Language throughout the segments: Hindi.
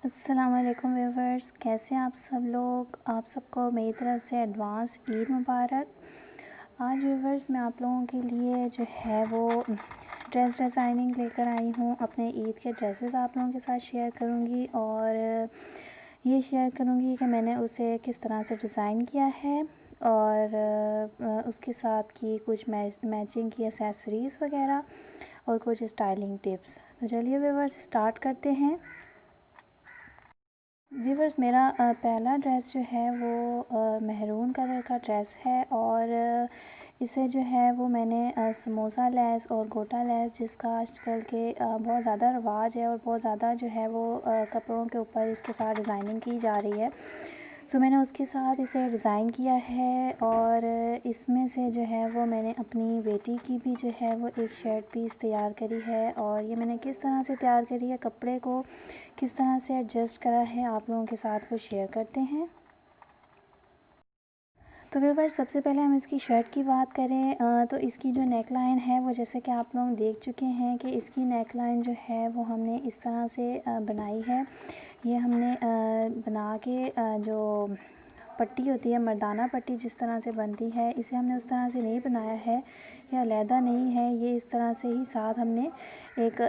अस्सलामुअलैकुम व्यूवर्स, कैसे हैं आप सब लोग। आप सबको मेरी तरफ से एडवांस ईद मुबारक। आज व्यूवर्स मैं आप लोगों के लिए जो है वो ड्रेस डिज़ाइनिंग लेकर आई हूँ। अपने ईद के ड्रेसेस आप लोगों के साथ शेयर करूँगी और ये शेयर करूँगी कि मैंने उसे किस तरह से डिज़ाइन किया है और उसके साथ की कुछ मैचिंग की एसेसरीज़ वगैरह और कुछ स्टाइलिंग टिप्स। तो चलिए व्यूवर्स स्टार्ट करते हैं। व्यूवर्स मेरा पहला ड्रेस जो है वो मेहरून कलर का ड्रेस है और इसे जो है वो मैंने समोसा लेस और गोटा लेस, जिसका आजकल के बहुत ज़्यादा रवाज है और बहुत ज़्यादा जो है वो कपड़ों के ऊपर इसके साथ डिज़ाइनिंग की जा रही है। सो मैंने उसके साथ इसे डिज़ाइन किया है और इसमें से जो है वो मैंने अपनी बेटी की भी जो है वो एक शर्ट पीस तैयार करी है। और ये मैंने किस तरह से तैयार करी है, कपड़े को किस तरह से एडजस्ट करा है, आप लोगों के साथ वो शेयर करते हैं। तो व्यूअर्स सबसे पहले हम इसकी शर्ट की बात करें तो इसकी जो नेक लाइन है वो जैसे कि आप लोग देख चुके हैं कि इसकी नेक लाइन जो है वो हमने इस तरह से बनाई है। ये हमने बना के जो पट्टी होती है, मर्दाना पट्टी जिस तरह से बनती है, इसे हमने उस तरह से नहीं बनाया है या अलहदा नहीं है। ये इस तरह से ही साथ हमने एक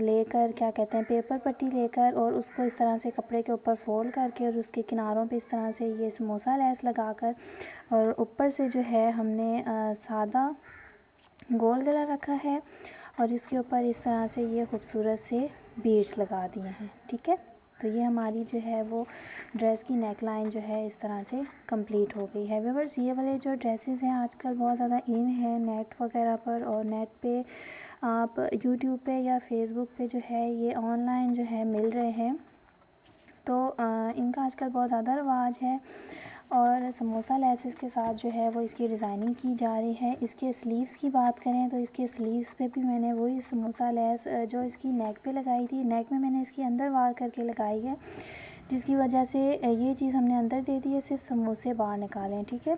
लेकर क्या कहते हैं पेपर पट्टी लेकर और उसको इस तरह से कपड़े के ऊपर फोल्ड करके और उसके किनारों पे इस तरह से ये समोसा लेस लगाकर और ऊपर से जो है हमने सादा गोल गला रखा है और इसके ऊपर इस तरह से ये खूबसूरत से बीड्स लगा दिए हैं। ठीक है, तो ये हमारी जो है वो ड्रेस की नेक लाइन जो है इस तरह से कंप्लीट हो गई है। व्यूअर्स ये वाले जो ड्रेसेस हैं आजकल बहुत ज़्यादा इन है नेट वगैरह पर, और नेट पे आप यूट्यूब पे या फेसबुक पे जो है ये ऑनलाइन जो है मिल रहे हैं। तो इनका आजकल बहुत ज़्यादा रवाज है और समोसा लेसेस के साथ जो है वो इसकी डिज़ाइनिंग की जा रही है। इसके स्लीव्स की बात करें तो इसके स्लीव्स पे भी मैंने वही समोसा लेस जो इसकी नेक पे लगाई थी, नेक में मैंने इसकी अंदर वार करके लगाई है, जिसकी वजह से ये चीज़ हमने अंदर दे दी है, सिर्फ समोसे बाहर निकालें। ठीक है,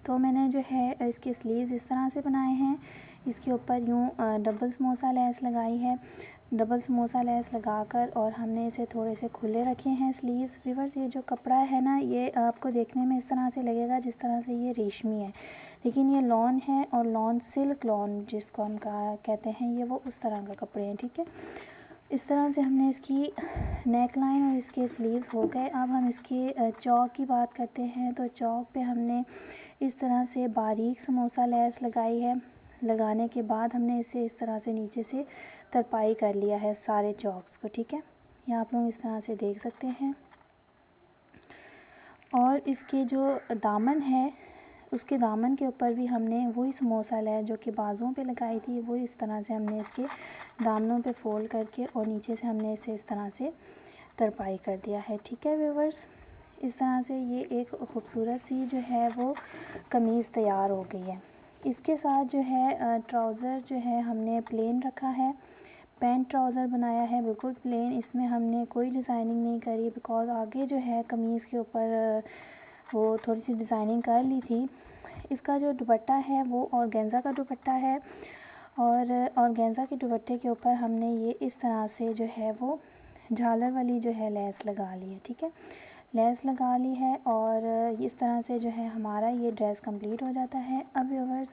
तो मैंने जो है इसके स्लीव्स इस तरह से बनाए हैं। इसके ऊपर यूँ डबल समोसा लेस लगाई है, डबल समोसा लेस लगाकर और हमने इसे थोड़े से खुले रखे हैं स्लीव्स। व्यूअर्स ये जो कपड़ा है ना, ये आपको देखने में इस तरह से लगेगा जिस तरह से ये रेशमी है, लेकिन ये लॉन है और लॉन सिल्क लॉन जिसको हम कहते हैं, ये वो उस तरह का कपड़े हैं। ठीक है, इस तरह से हमने इसकी नेक लाइन और इसके स्लीव्स हो गए। अब हम इसके चौक की बात करते हैं। तो चौक पे हमने इस तरह से बारीक समोसा लेस लगाई है। लगाने के बाद हमने इसे इस तरह से नीचे से तरपाई कर लिया है सारे चौक्स को। ठीक है, ये आप लोग इस तरह से देख सकते हैं। और इसके जो दामन है उसके दामन के ऊपर भी हमने वही समोसा लेस जो कि बाजुओं पे लगाई थी, वही इस तरह से हमने इसके दामनों पे फोल्ड करके और नीचे से हमने इसे इस तरह से तरपाई कर दिया है। ठीक है व्यूवर्स, इस तरह से ये एक खूबसूरत सी जो है वो कमीज़ तैयार हो गई है। इसके साथ जो है ट्राउज़र जो है हमने प्लेन रखा है, पैंट ट्राउज़र बनाया है बिल्कुल प्लेन। इसमें हमने कोई डिज़ाइनिंग नहीं करी बिकॉज़ आगे जो है कमीज़ के ऊपर वो थोड़ी सी डिज़ाइनिंग कर ली थी। इसका जो दुपट्टा है वो ऑर्गेन्जा का दुपट्टा है और ऑर्गेन्जा के दुपट्टे के ऊपर हमने ये इस तरह से जो है वो झालर वाली जो है लेस लगा ली है। ठीक है, लेस लगा ली है और इस तरह से जो है हमारा ये ड्रेस कंप्लीट हो जाता है। अब व्यूअर्स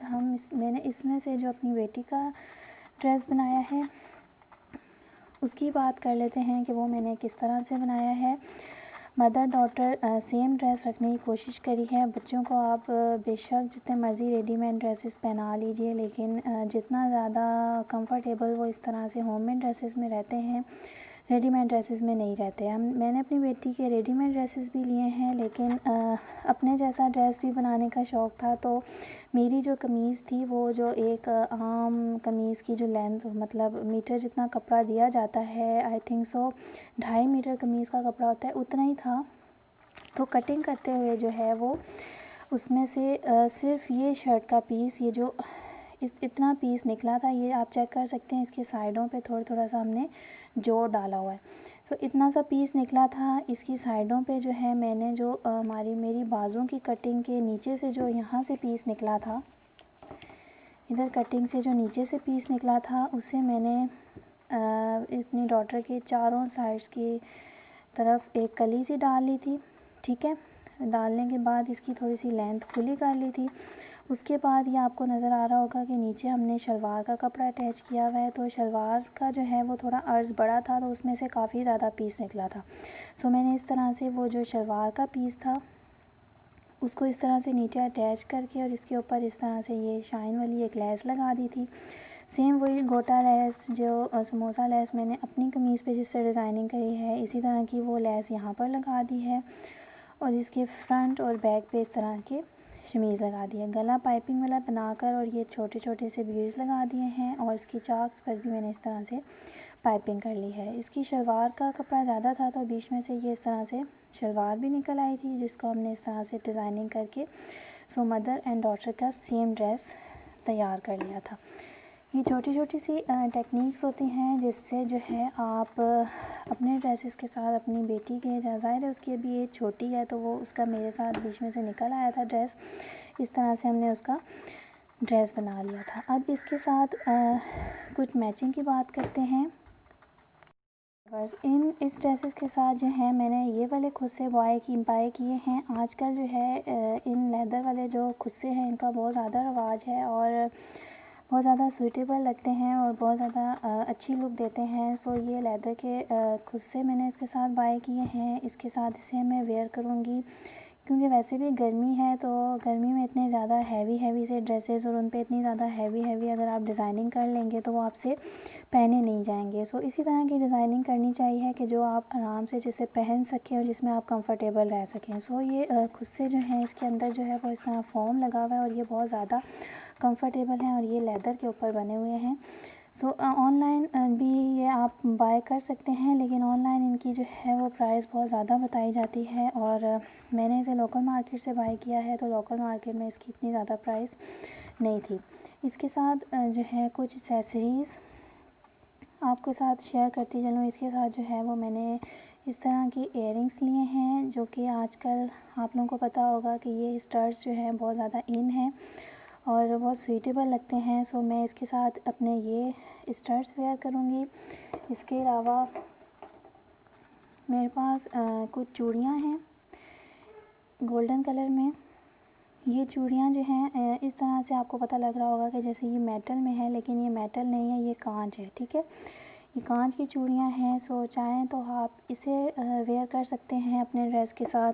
मैंने इसमें से जो अपनी बेटी का ड्रेस बनाया है उसकी बात कर लेते हैं कि वो मैंने किस तरह से बनाया है। मदर डॉटर सेम ड्रेस रखने की कोशिश करी है। बच्चों को आप बेशक जितने मर्ज़ी रेडीमेड ड्रेसेस पहना लीजिए, लेकिन जितना ज़्यादा कंफर्टेबल वो इस तरह से होममेड ड्रेसेस में रहते हैं, रेडीमेड ड्रेसेस में नहीं रहते हैं। मैंने अपनी बेटी के रेडीमेड ड्रेसेस भी लिए हैं, लेकिन अपने जैसा ड्रेस भी बनाने का शौक़ था। तो मेरी जो कमीज़ थी वो जो एक आम कमीज़ की जो लेंथ मतलब मीटर जितना कपड़ा दिया जाता है, आई थिंक सो 2.5 मीटर कमीज़ का कपड़ा होता है, उतना ही था। तो कटिंग करते हुए जो है वो उसमें से सिर्फ ये शर्ट का पीस, ये जो इतना पीस निकला था, ये आप चेक कर सकते हैं। इसके साइडों पे थोड़ा थोड़ा सा हमने जोड़ डाला हुआ है, तो इतना सा पीस निकला था। इसकी साइडों पे जो है मैंने जो मेरी बाजुओं की कटिंग के नीचे से जो यहाँ से पीस निकला था, इधर कटिंग से जो नीचे से पीस निकला था, उसे मैंने अपनी डॉटर के चारों साइड्स की तरफ एक कली सी डाल ली थी। ठीक है, डालने के बाद इसकी थोड़ी सी लेंथ खुली कर ली थी। उसके बाद ये आपको नज़र आ रहा होगा कि नीचे हमने शलवार का कपड़ा अटैच किया हुआ है। तो शलवार का जो है वो थोड़ा अर्ज़ बड़ा था, तो उसमें से काफ़ी ज़्यादा पीस निकला था। सो मैंने इस तरह से वो जो शलवार का पीस था उसको इस तरह से नीचे अटैच करके और इसके ऊपर इस तरह से ये शाइन वाली एक लेस लगा दी थी। सेम वही गोटा लेस जो समोसा लेस मैंने अपनी कमीज़ पे जिससे डिज़ाइनिंग करी है, इसी तरह की वो लेस यहाँ पर लगा दी है और इसके फ्रंट और बैक पे इस तरह के शमीज़ लगा दी है। गला पाइपिंग वाला बनाकर और ये छोटे छोटे से बीड्स लगा दिए हैं और इसकी चाक्स पर भी मैंने इस तरह से पाइपिंग कर ली है। इसकी शलवार का कपड़ा ज़्यादा था तो बीच में से ये इस तरह से शलवार भी निकल आई थी, जिसको हमने इस तरह से डिज़ाइनिंग करके सो मदर एंड डॉटर का सेम ड्रेस तैयार कर लिया था। ये छोटी छोटी सी टेक्निक्स होती हैं जिससे जो है आप अपने ड्रेसेस के साथ अपनी बेटी के, ज़ाहिर है उसकी अभी एज छोटी है तो वो उसका मेरे साथ बीच में से निकल आया था ड्रेस, इस तरह से हमने उसका ड्रेस बना लिया था। अब इसके साथ कुछ मैचिंग की बात करते हैं। बस इस ड्रेसेस के साथ जो है मैंने ये वाले खुद से बाय किए हैं। आजकल जो है इन लेदर वाले जो खुद से हैं इनका बहुत ज़्यादा रवाज है और बहुत ज़्यादा सूटेबल लगते हैं और बहुत ज़्यादा अच्छी लुक देते हैं। सो ये लेदर के खुद से मैंने इसके साथ बाय किए हैं। इसके साथ इसे मैं वेयर करूँगी क्योंकि वैसे भी गर्मी है तो गर्मी में इतने ज़्यादा हैवी से ड्रेसेस और उन पे इतनी ज़्यादा हैवी अगर आप डिज़ाइनिंग कर लेंगे तो वो आपसे पहने नहीं जाएंगे। सो इसी तरह की डिज़ाइनिंग करनी चाहिए कि जो आप आराम से जिसे पहन सकें और जिसमें आप कंफर्टेबल रह सकें। सो ये खुद से जो है इसके अंदर जो है वो इस तरह फॉर्म लगा हुआ है और ये बहुत ज़्यादा कंफर्टेबल हैं और ये लेदर के ऊपर बने हुए हैं। सो ऑनलाइन भी ये आप बाय कर सकते हैं, लेकिन ऑनलाइन इनकी जो है वो प्राइस बहुत ज़्यादा बताई जाती है और मैंने इसे लोकल मार्केट से बाय किया है तो लोकल मार्केट में इसकी इतनी ज़्यादा प्राइस नहीं थी। इसके साथ जो है कुछ एक्सेसरीज़ आपके साथ शेयर करती चलूँ। इसके साथ जो है वो मैंने इस तरह की इयररिंग्स लिए हैं जो कि आजकल आप लोगों को पता होगा कि ये स्टड्स जो हैं बहुत ज़्यादा इन हैं और बहुत सूटेबल लगते हैं। सो मैं इसके साथ अपने ये स्टड्स वेयर करूँगी। इसके अलावा मेरे पास कुछ चूड़ियाँ हैं गोल्डन कलर में। ये चूड़ियाँ जो हैं इस तरह से आपको पता लग रहा होगा कि जैसे ये मेटल में है, लेकिन ये मेटल नहीं है, ये कांच है। ठीक है, ये कांच की चूड़ियाँ हैं। सो चाहें तो आप इसे वेयर कर सकते हैं अपने ड्रेस के साथ,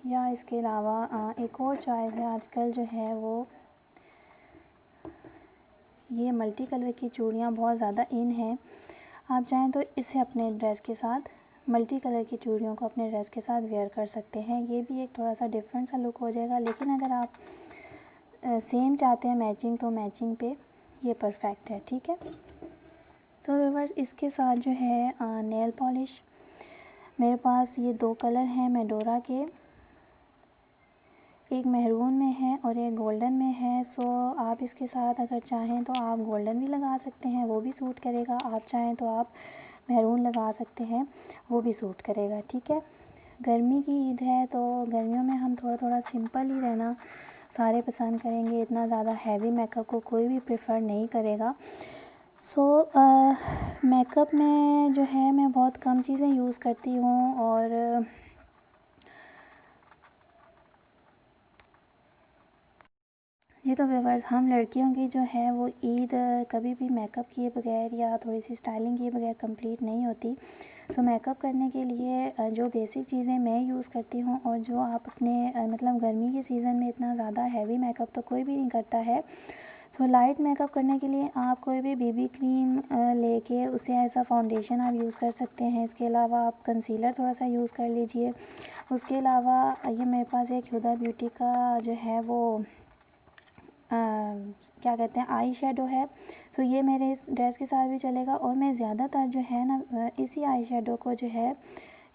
या इसके अलावा एक और चॉइस है आजकल जो है वो ये मल्टी कलर की चूड़ियाँ बहुत ज़्यादा इन हैं। आप चाहें तो इसे अपने ड्रेस के साथ मल्टी कलर की चूड़ियों को अपने ड्रेस के साथ वेयर कर सकते हैं। ये भी एक थोड़ा सा डिफरेंट सा लुक हो जाएगा, लेकिन अगर आप सेम चाहते हैं मैचिंग तो मैचिंग पे ये परफेक्ट है। ठीक है, तो व्यूअर्स इसके साथ जो है नेल पॉलिश मेरे पास ये 2 कलर हैं मेडोरा के, एक मेहरून में है और एक गोल्डन में है। सो आप इसके साथ अगर चाहें तो आप गोल्डन भी लगा सकते हैं, वो भी सूट करेगा। आप चाहें तो आप मेहरून लगा सकते हैं, वो भी सूट करेगा। ठीक है, गर्मी की ईद है तो गर्मियों में हम थोड़ा सिंपल ही रहना सारे पसंद करेंगे। इतना ज़्यादा हैवी मेकअप को कोई भी प्रेफर नहीं करेगा। सो मेकअप में जो है मैं बहुत कम चीज़ें यूज़ करती हूँ और ये तो व्यूअर्स हम लड़कियों की जो है वो ईद कभी भी मेकअप किए बगैर या थोड़ी सी स्टाइलिंग किए बगैर कंप्लीट नहीं होती। सो मेकअप करने के लिए जो बेसिक चीज़ें मैं यूज़ करती हूँ और जो आप अपने मतलब गर्मी के सीज़न में इतना ज़्यादा हैवी मेकअप तो कोई भी नहीं करता है। सो लाइट मेकअप करने के लिए आप कोई भी बीबी क्रीम लेके उसे एज अ फाउंडेशन आप यूज़ कर सकते हैं। इसके अलावा आप कंसीलर थोड़ा सा यूज़ कर लीजिए। उसके अलावा ये मेरे पास एक हुदा ब्यूटी का जो है वो क्या कहते हैं आई शेडो है। सो ये मेरे इस ड्रेस के साथ भी चलेगा और मैं ज़्यादातर जो है ना इसी आई शेडो को जो है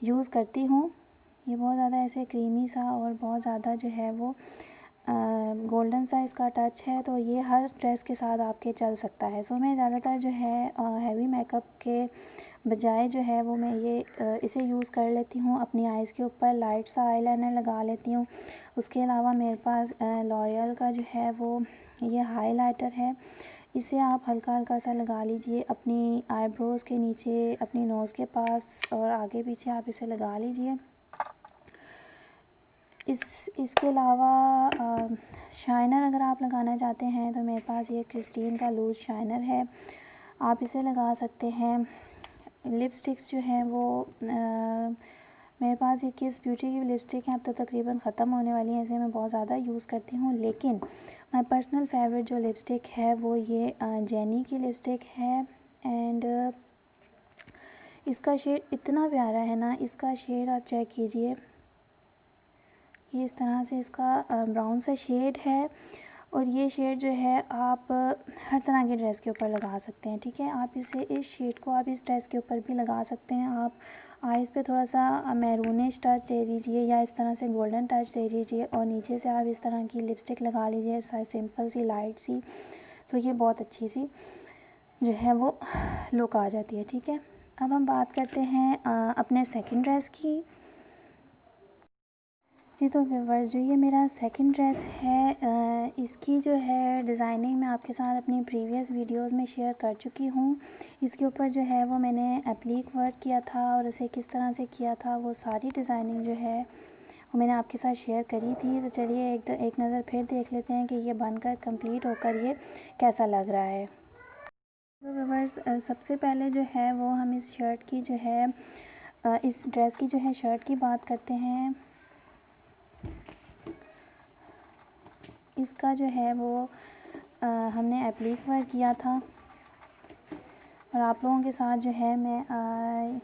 यूज़ करती हूँ। ये बहुत ज़्यादा ऐसे क्रीमी सा और बहुत ज़्यादा जो है वो गोल्डन सा इसका टच है, तो ये हर ड्रेस के साथ आपके चल सकता है। सो मैं ज़्यादातर जो है हैवी मेकअप के बजाय जो है वो मैं ये इसे यूज़ कर लेती हूँ। अपनी आइज़ के ऊपर लाइट सा आईलाइनर लगा लेती हूँ। उसके अलावा मेरे पास लॉरियल का जो है वो ये हाइलाइटर है, इसे आप हल्का हल्का सा लगा लीजिए अपनी आईब्रोज़ के नीचे, अपनी नोज़ के पास और आगे पीछे आप इसे लगा लीजिए। इसके अलावा शाइनर अगर आप लगाना चाहते हैं तो मेरे पास ये क्रिस्टीन का लूज शाइनर है, आप इसे लगा सकते हैं। लिपस्टिक्स जो हैं वो मेरे पास ये किस ब्यूटी की लिपस्टिक है, अब तो तकरीबन ख़त्म होने वाली है, इसे मैं बहुत ज़्यादा यूज़ करती हूँ। लेकिन माय पर्सनल फेवरेट जो लिपस्टिक है वो ये जेनी की लिपस्टिक है। एंड इसका शेड इतना प्यारा है ना, इसका शेड आप चेक कीजिए, ये इस तरह से इसका ब्राउन सा शेड है। और ये शेड जो है आप हर तरह के ड्रेस के ऊपर लगा सकते हैं, ठीक है। आप इस शेड को आप इस ड्रेस के ऊपर भी लगा सकते हैं। आप आइज़ पे थोड़ा सा मैरूनिश टच दे दीजिए या इस तरह से गोल्डन टच दे दीजिए और नीचे से आप इस तरह की लिपस्टिक लगा लीजिए, सिंपल सी लाइट सी। सो ये बहुत अच्छी सी जो है वो लुक आ जाती है, ठीक है। अब हम बात करते हैं अपने सेकंड ड्रेस की। जी तो व्यूअर्स, जो ये मेरा सेकंड ड्रेस है इसकी जो है डिज़ाइनिंग मैं आपके साथ अपनी प्रीवियस वीडियोस में शेयर कर चुकी हूँ। इसके ऊपर जो है वो मैंने एप्लिक वर्क किया था और इसे किस तरह से किया था वो सारी डिज़ाइनिंग जो है वो मैंने आपके साथ शेयर करी थी। तो चलिए एक नज़र फिर देख लेते हैं कि ये बनकर कंप्लीट होकर ये कैसा लग रहा है। तो व्यूअर्स, सबसे पहले जो है वो हम इस शर्ट की जो है इस ड्रेस की जो है शर्ट की बात करते हैं। इसका जो है वो हमने एप्लिक वर्क किया था और आप लोगों के साथ जो है मैं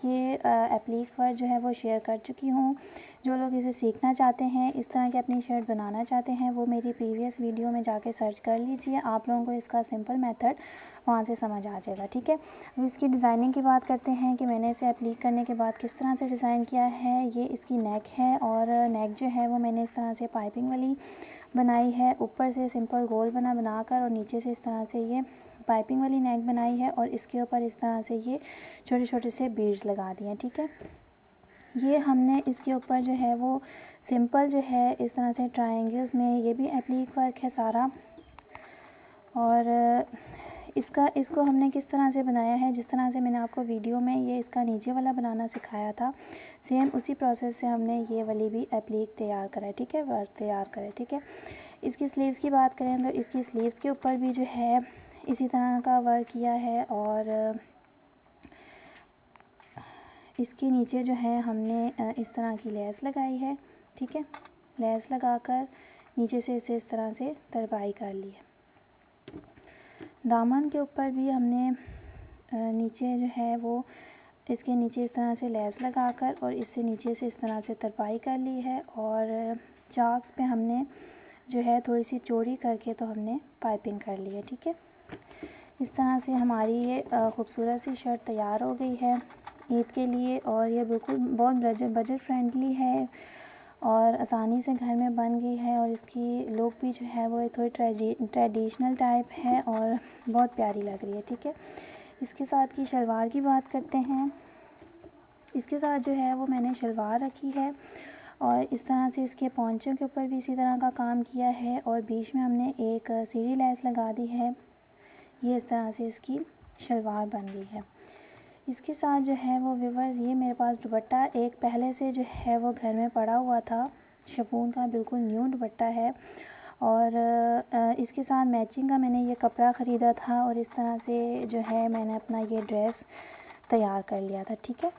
ये एप्लिक वर्क जो है वो शेयर कर चुकी हूँ। जो लोग इसे सीखना चाहते हैं, इस तरह की अपनी शर्ट बनाना चाहते हैं, वो मेरी प्रीवियस वीडियो में जाके सर्च कर लीजिए, आप लोगों को इसका सिंपल मेथड वहाँ से समझ आ जाएगा, ठीक है। अब इसकी डिज़ाइनिंग की बात करते हैं कि मैंने इसे एप्लिक करने के बाद किस तरह से डिज़ाइन किया है। ये इसकी नेक है और नेक जो है वो मैंने इस तरह से पाइपिंग वाली बनाई है, ऊपर से सिंपल गोल बनाकर और नीचे से इस तरह से ये पाइपिंग वाली नेक बनाई है और इसके ऊपर इस तरह से ये छोटे छोटे से बीड्स लगा दिए हैं, ठीक है। ये हमने इसके ऊपर जो है वो सिंपल जो है इस तरह से ट्रायंगल्स में ये भी एप्लिक वर्क है सारा। और इसको हमने किस तरह से बनाया है, जिस तरह से मैंने आपको वीडियो में ये इसका नीचे वाला बनाना सिखाया था, सेम उसी प्रोसेस से हमने ये वाली भी एप्लिक तैयार करा है, ठीक है, वर्क तैयार करा है, ठीक है। इसकी स्लीव्स की बात करें तो इसकी स्लीव्स के ऊपर भी जो है इसी तरह का वर्क किया है और इसके नीचे जो है हमने इस तरह की लेस लगाई है, ठीक है। लेस लगाकर नीचे से इसे इस तरह से तरपाई कर ली है। दामन के ऊपर भी हमने नीचे जो है वो इसके नीचे इस तरह से लेस लगाकर और इससे नीचे से इस तरह से तरपाई कर ली है और चाक्स पे हमने जो है थोड़ी सी चौड़ी करके तो हमने पाइपिंग कर ली है, ठीक है। इस तरह से हमारी ये खूबसूरत सी शर्ट तैयार हो गई है ईद के लिए और ये बिल्कुल बहुत बजट फ्रेंडली है और आसानी से घर में बन गई है और इसकी लुक भी जो है वो थोड़ी ट्रेडिशनल टाइप है और बहुत प्यारी लग रही है, ठीक है। इसके साथ की शलवार की बात करते हैं। इसके साथ जो है वो मैंने शलवार रखी है और इस तरह से इसके पौंचों के ऊपर भी इसी तरह का काम किया है और बीच में हमने एक सीढ़ी लेस लगा दी है। ये इस तरह से इसकी शलवार बन गई है। इसके साथ जो है वो व्यूअर्स, ये मेरे पास दुपट्टा एक पहले से जो है वो घर में पड़ा हुआ था, शिफॉन का बिल्कुल न्यू दुपट्टा है और इसके साथ मैचिंग का मैंने ये कपड़ा ख़रीदा था और इस तरह से जो है मैंने अपना ये ड्रेस तैयार कर लिया था, ठीक है।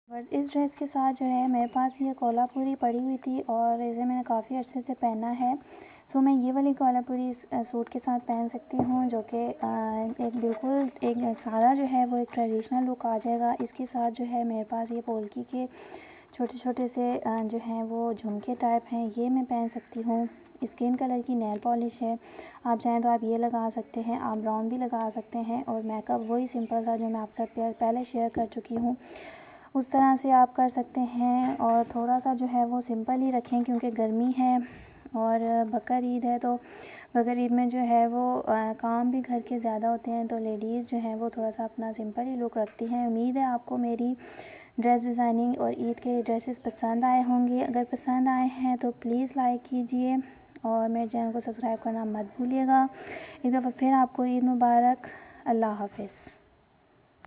बस इस ड्रेस के साथ जो है मेरे पास ये कोल्हापुरी पड़ी हुई थी और इसे मैंने काफ़ी अर्से से पहना है। सो मैं ये वाली कोल्हापुरी इस सूट के साथ पहन सकती हूँ, जो कि एक बिल्कुल एक सारा जो है वो एक ट्रेडिशनल लुक आ जाएगा। इसके साथ जो है मेरे पास ये पोल्की के छोटे छोटे से जो हैं वो झुमके टाइप हैं, ये मैं पहन सकती हूँ। स्किन कलर की नेल पॉलिश है, आप चाहें तो आप ये लगा सकते हैं, आप ब्राउन भी लगा सकते हैं और मेकअप वही सिंपल सा जो मैं आपके साथ पहले शेयर कर चुकी हूँ उस तरह से आप कर सकते हैं। और थोड़ा सा जो है वो सिंपल ही रखें क्योंकि गर्मी है और बकर ईद है, तो बकर ईद में जो है वो काम भी घर के ज़्यादा होते हैं, तो लेडीज़ जो हैं वो थोड़ा सा अपना सिंपल ही लुक रखती हैं। उम्मीद है आपको मेरी ड्रेस डिज़ाइनिंग और ईद के ड्रेसेस पसंद आए होंगे। अगर पसंद आए हैं तो प्लीज़ लाइक कीजिए और मेरे चैनल को सब्सक्राइब करना मत भूलिएगा। एक दफ़ा फिर आपको ईद मुबारक। अल्लाह हाफ़िज़।